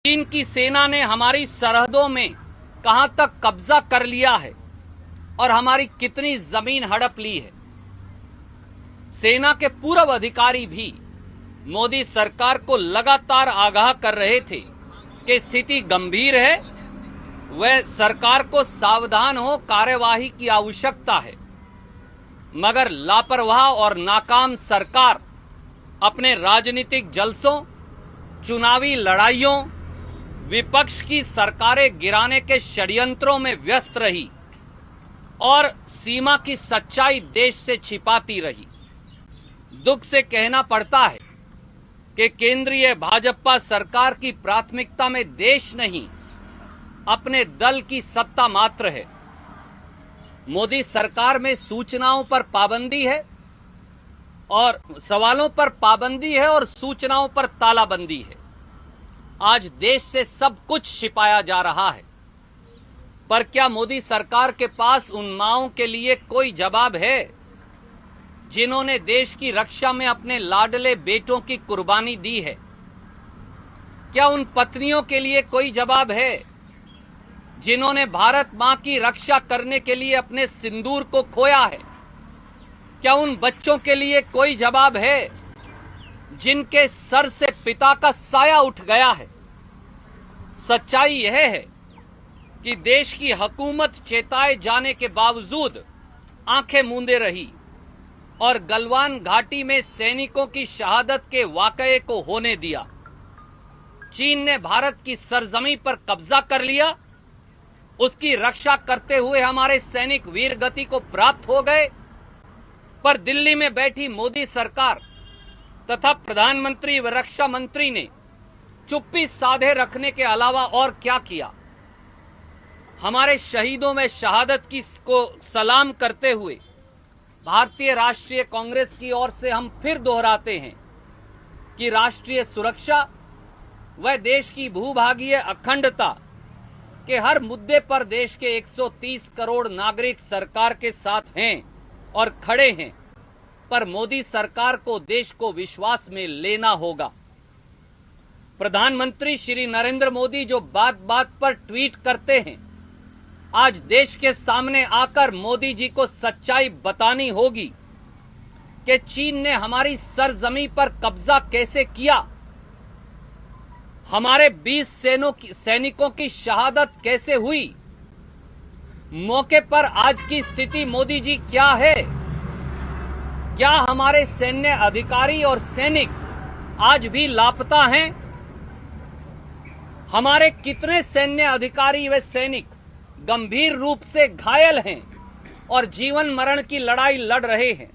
चीन की सेना ने हमारी सरहदों में कहां तक कब्जा कर लिया है और हमारी कितनी जमीन हड़प ली है। सेना के पूर्व अधिकारी भी मोदी सरकार को लगातार आगाह कर रहे थे कि स्थिति गंभीर है, वह सरकार को सावधान हो, कार्यवाही की आवश्यकता है। मगर लापरवाह और नाकाम सरकार अपने राजनीतिक जलसों, चुनावी लड़ाइयों, विपक्ष की सरकारें गिराने के षड्यंत्रों में व्यस्त रही और सीमा की सच्चाई देश से छिपाती रही। दुख से कहना पड़ता है कि केंद्रीय भाजपा सरकार की प्राथमिकता में देश नहीं, अपने दल की सत्ता मात्र है। मोदी सरकार में सूचनाओं पर पाबंदी है और सवालों पर पाबंदी है और सूचनाओं पर तालाबंदी है। आज देश से सब कुछ छिपाया जा रहा है, पर क्या मोदी सरकार के पास उन माओं के लिए कोई जवाब है जिन्होंने देश की रक्षा में अपने लाडले बेटों की कुर्बानी दी है? क्या उन पत्नियों के लिए कोई जवाब है जिन्होंने भारत मां की रक्षा करने के लिए अपने सिंदूर को खोया है? क्या उन बच्चों के लिए कोई जवाब है जिनके सर से पिता का साया उठ गया है? सच्चाई यह है कि देश की हुकूमत चेताए जाने के बावजूद आंखें मूंदे रही और गलवान घाटी में सैनिकों की शहादत के वाकये को होने दिया। चीन ने भारत की सरजमी पर कब्जा कर लिया, उसकी रक्षा करते हुए हमारे सैनिक वीरगति को प्राप्त हो गए, पर दिल्ली में बैठी मोदी सरकार तथा प्रधानमंत्री व रक्षा मंत्री ने चुप्पी साधे रखने के अलावा और क्या किया? हमारे शहीदों में शहादत की को सलाम करते हुए भारतीय राष्ट्रीय कांग्रेस की ओर से हम फिर दोहराते हैं कि राष्ट्रीय सुरक्षा व देश की भूभागीय अखंडता के हर मुद्दे पर देश के 130 करोड़ नागरिक सरकार के साथ हैं और खड़े हैं, पर मोदी सरकार को देश को विश्वास में लेना होगा। प्रधानमंत्री श्री नरेंद्र मोदी जो बात बात पर ट्वीट करते हैं, आज देश के सामने आकर मोदी जी को सच्चाई बतानी होगी कि चीन ने हमारी सरजमी पर कब्जा कैसे किया, हमारे 20 सैनिकों की शहादत कैसे हुई। मौके पर आज की स्थिति मोदी जी क्या है? क्या हमारे सैन्य अधिकारी और सैनिक आज भी लापता हैं? हमारे कितने सैन्य अधिकारी व सैनिक गंभीर रूप से घायल हैं और जीवन मरण की लड़ाई लड़ रहे हैं?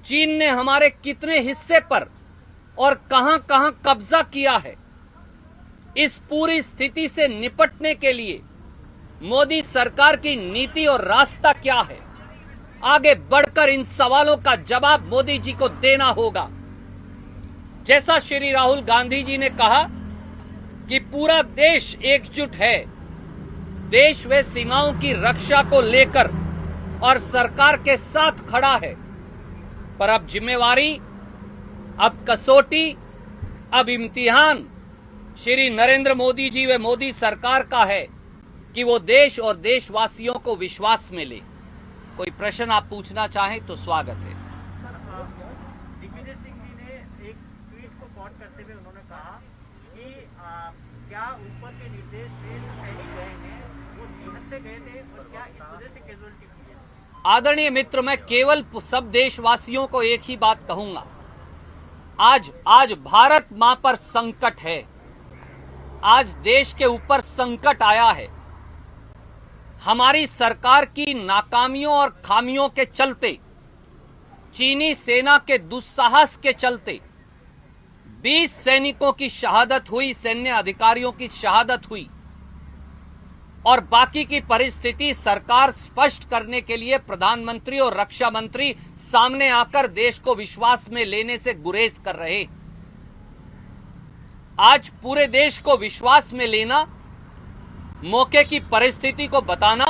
चीन ने हमारे कितने हिस्से पर और कहां कहां कब्जा किया है? इस पूरी स्थिति से निपटने के लिए मोदी सरकार की नीति और रास्ता क्या है? आगे बढ़कर इन सवालों का जवाब मोदी जी को देना होगा। जैसा श्री राहुल गांधी जी ने कहा कि पूरा देश एकजुट है, देश व सीमाओं की रक्षा को लेकर और सरकार के साथ खड़ा है, पर अब जिम्मेवारी, अब कसौटी, अब इम्तिहान श्री नरेंद्र मोदी जी व मोदी सरकार का है कि वो देश और देशवासियों को विश्वास में ले। कोई प्रश्न आप पूछना चाहें तो स्वागत है। दिग्विजय सिंह जी ने एक ट्वीट को कोट करते हुए उन्होंने कहा कि क्या ऊपर के निर्देश से जो सैनिक गए हैं वो निहत्थे गए थे और क्या इस वजह से कैजुअलिटी हुई है? आदरणीय मित्र, मैं केवल सब देशवासियों को एक ही बात कहूंगा, आज भारत मां पर संकट है, आज देश के ऊपर संकट आया है। हमारी सरकार की नाकामियों और खामियों के चलते, चीनी सेना के दुस्साहस के चलते 20 सैनिकों की शहादत हुई, सैन्य अधिकारियों की शहादत हुई और बाकी की परिस्थिति सरकार स्पष्ट करने के लिए प्रधानमंत्री और रक्षा मंत्री सामने आकर देश को विश्वास में लेने से गुरेज कर रहे। आज पूरे देश को विश्वास में लेना, मौके की परिस्थिति को बताना,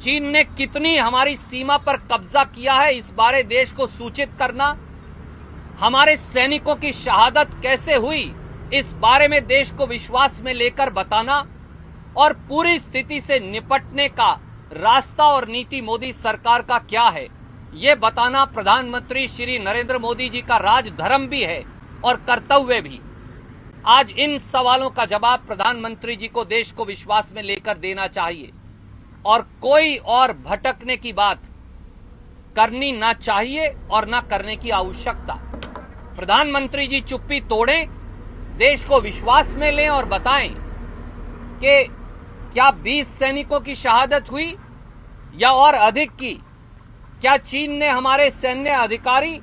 चीन ने कितनी हमारी सीमा पर कब्जा किया है इस बारे देश को सूचित करना, हमारे सैनिकों की शहादत कैसे हुई इस बारे में देश को विश्वास में लेकर बताना और पूरी स्थिति से निपटने का रास्ता और नीति मोदी सरकार का क्या है, ये बताना प्रधानमंत्री श्री नरेंद्र मोदी जी का राजधर्म भी है और कर्तव्य भी। आज इन सवालों का जवाब प्रधानमंत्री जी को देश को विश्वास में लेकर देना चाहिए और कोई और भटकने की बात करनी ना चाहिए और ना करने की आवश्यकता। प्रधानमंत्री जी चुप्पी तोड़ें, देश को विश्वास में लें और बताएं कि क्या 20 सैनिकों की शहादत हुई या और अधिक की? क्या चीन ने हमारे सैन्य अधिकारी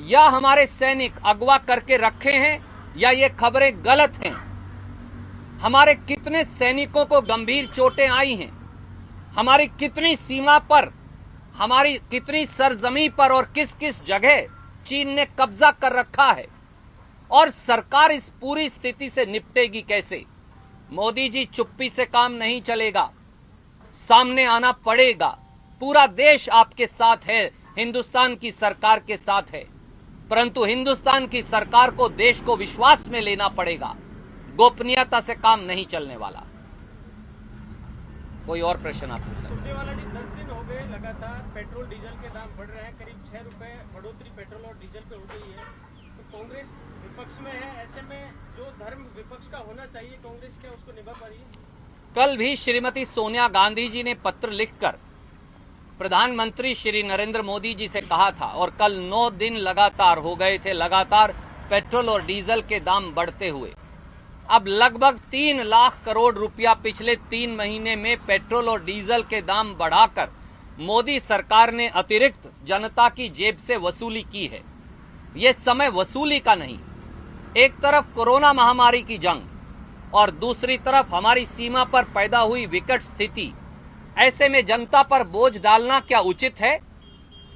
या हमारे सैनिक अगवा करके रखे हैं या ये खबरें गलत हैं? हमारे कितने सैनिकों को गंभीर चोटें आई हैं? हमारी कितनी सीमा पर, हमारी कितनी सरजमी पर और किस किस जगह चीन ने कब्जा कर रखा है? और सरकार इस पूरी स्थिति से निपटेगी कैसे? मोदी जी, चुप्पी से काम नहीं चलेगा, सामने आना पड़ेगा। पूरा देश आपके साथ है, हिंदुस्तान की सरकार के साथ है, परंतु हिंदुस्तान की सरकार को देश को विश्वास में लेना पड़ेगा। गोपनीयता से काम नहीं चलने वाला। कोई और प्रश्न आप पूछ सकते हैं? 10 दिन हो गए लगातार पेट्रोल डीजल के दाम बढ़ रहे हैं, करीब 6 रुपए बढ़ोतरी पेट्रोल और डीजल पे हो गई है। तो कांग्रेस विपक्ष में है, ऐसे में जो धर्म विपक्ष का होना चाहिए कांग्रेस क्या उसको निभा पा रही है? कल भी श्रीमती सोनिया गांधी जी ने पत्र लिखकर प्रधानमंत्री श्री नरेंद्र मोदी जी से कहा था और कल 9 दिन लगातार हो गए थे लगातार पेट्रोल और डीजल के दाम बढ़ते हुए। अब लगभग 3 लाख करोड़ रुपया पिछले 3 महीने में पेट्रोल और डीजल के दाम बढ़ाकर मोदी सरकार ने अतिरिक्त जनता की जेब से वसूली की है। ये समय वसूली का नहीं। एक तरफ कोरोना महामारी की जंग और दूसरी तरफ हमारी सीमा पर पैदा हुई विकट स्थिति। ऐसे में जनता पर बोझ डालना क्या उचित है?